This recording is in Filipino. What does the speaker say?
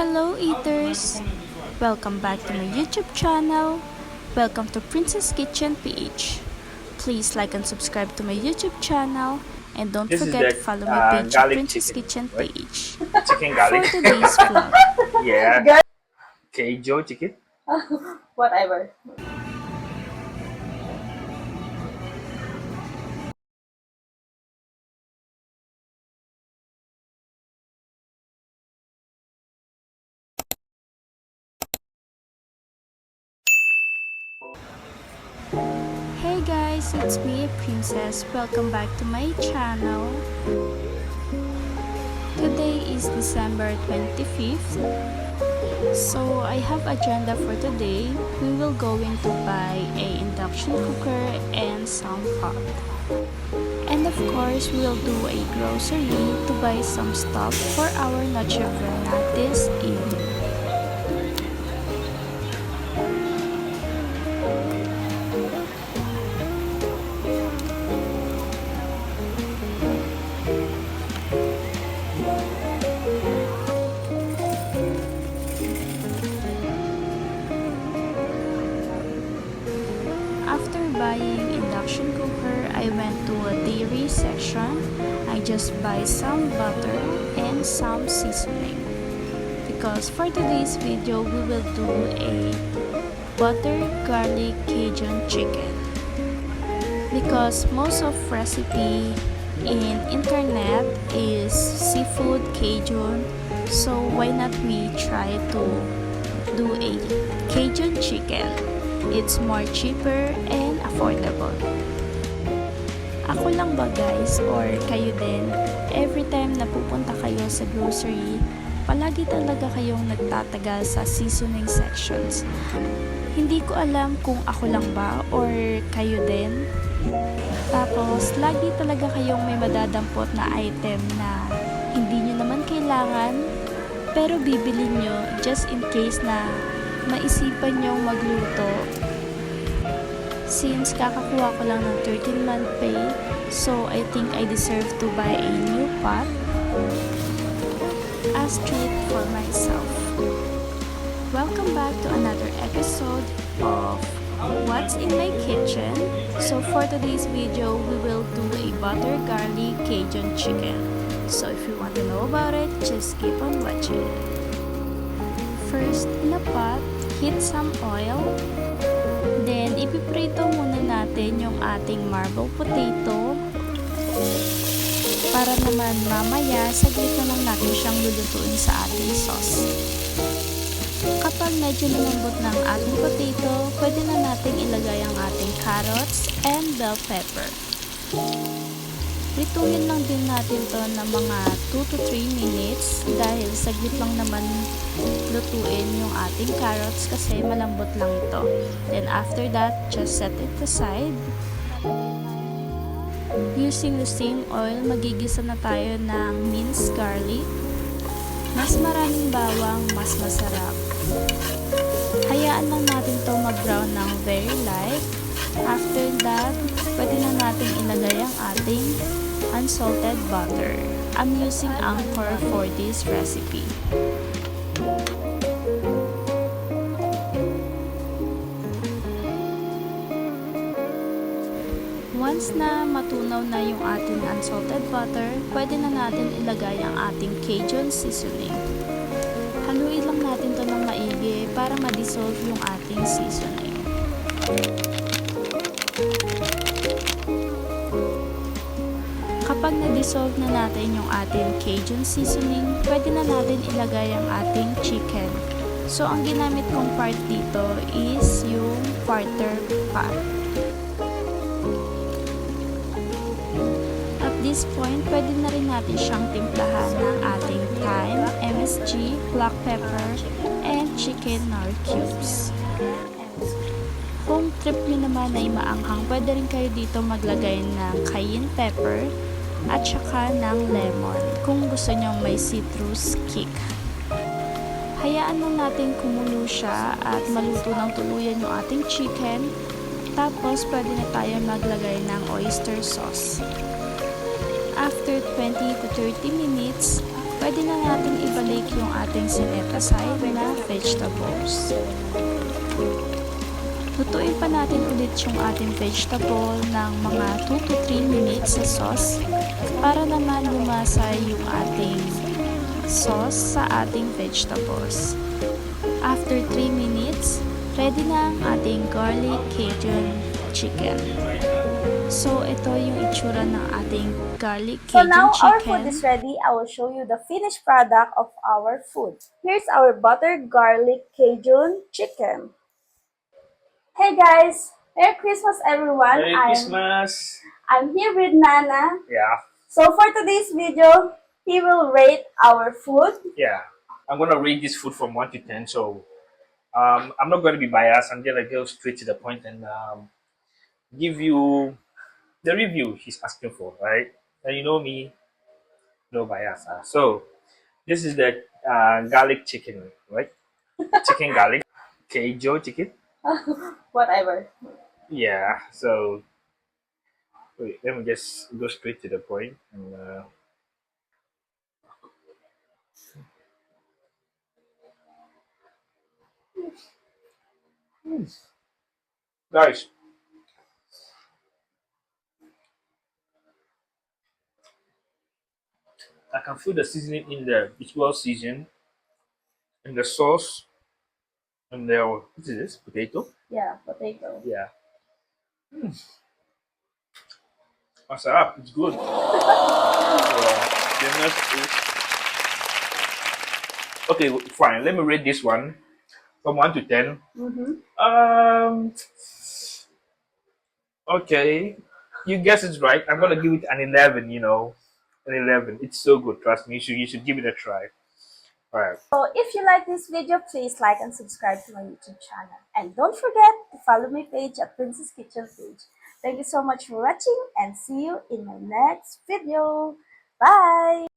Hello eaters! Welcome back to my YouTube channel. Welcome to Princess Kitchen PH. Please like and subscribe to my YouTube channel and don't This is forget the to follow my page garlic Princess chicken, Kitchen right? PH. Chicken For garlic. today's vlog, Yeah. Cajun chicken. Whatever. hey guys, it's me Princess. Welcome back to my channel. Today is December 25th. So I have agenda for today. We will going to buy a induction cooker and some pot. And of course, we'll do a grocery to buy some stuff for our Noche Buena this evening. After buying induction cooker, I went to a dairy section. I just buy some butter and some seasoning. Because for today's video, we will do a butter garlic Cajun chicken. Because most of recipe in internet is seafood Cajun, so why not we try to do a Cajun chicken? It's more cheaper and affordable. Ako lang ba guys or kayo din, every time na pupunta kayo sa grocery, palagi talaga kayong nagtatagal sa seasoning sections. Hindi ko alam kung ako lang ba or kayo din. Tapos, lagi talaga kayong may madadampot na item na hindi nyo naman kailangan, pero bibili nyo just in case na maisipan nyong magluto. Since kakakuha ko lang ng 13-month pay, so I think I deserve to buy a new pot as treat for myself. Welcome back to another episode of What's in My Kitchen. So for today's video, we will do a butter garlic Cajun chicken. So if you want to know about it, just keep on watching. First, in a pot, heat some oil. Then, ipiprito muna natin yung ating marble potato para naman mamaya, saglit na lang natin siyang lulutuin sa ating sauce. Kapag medyo lumambot ng ating potato, pwede na natin ilagay ang ating carrots and bell pepper. Rituin lang din natin to ng mga 2 to 3 minutes dahil saglit lang naman lutuin yung ating carrots kasi malambot lang ito. Then after that, just set it aside. Using the same oil, magigisa na tayo ng minced garlic. Mas maraming bawang, mas masarap. Hayaan lang natin to mag-brown ng very light. After that, pwede na natin ilagay ang ating unsalted butter. I'm using Anchor for this recipe. Once na matunaw na yung ating unsalted butter, pwede na natin ilagay ang ating Cajun seasoning. Haluin lang natin to ng maigi para ma-dissolve yung ating seasoning. Kapag na-dissolve na natin yung ating Cajun seasoning, pwede na natin ilagay ang ating chicken. So, ang ginamit kong part dito is yung quarter pot. At this point, pwede na rin natin siyang timplahan ng ating thyme, MSG, black pepper, and chicken nor cubes. Kung trip nyo naman ay maanghang, pwede rin kayo dito maglagay ng cayenne pepper at saka ng lemon kung gusto nyo may citrus kick. Hayaan lang natin kumulo siya at maluto ng tuluyan yung ating chicken. Tapos pwede na tayo maglagay ng oyster sauce. After 20 to 30 minutes, pwede na nating ibalik yung ating sinet aside na vegetables. Lutuin pa natin ulit yung ating vegetable ng mga 2 to 3 minutes sa sauce para naman lumasa yung ating sauce sa ating vegetables. After 3 minutes, ready na ang ating garlic Cajun chicken. So, ito yung itsura ng ating garlic So Cajun now our chicken. food is ready. I will show you the finished product of our food. Here's our butter garlic Cajun chicken. Hey guys, Merry Christmas everyone. Merry Christmas. I'm here with Nana. Yeah. So for today's video, he will rate our food. Yeah. I'm gonna rate this food from 1 to 10. So I'm not gonna be biased. I'm gonna go straight to the point and give you the review he's asking for, right? And you know me, no bias. So this is the garlic chicken, right? Chicken garlic Cajun chicken. Whatever. Yeah. So wait, let me just go straight to the point. And, guys, I can feel the seasoning in there. It's well seasoned, and the sauce, and the what is this? Potato. Yeah, potato. Yeah. Masarap. It's good. The next is okay. Fine. Let me rate this one from 1 to 10. Um. Okay. You guess it's right. I'm gonna give it an 11. You know, an 11. It's so good. Trust me. You should give it a try. All right. So if you like this video, please like and subscribe to my YouTube channel. And don't forget to follow my page at Princess Kitchen page. Thank you so much for watching and see you in my next video. Bye!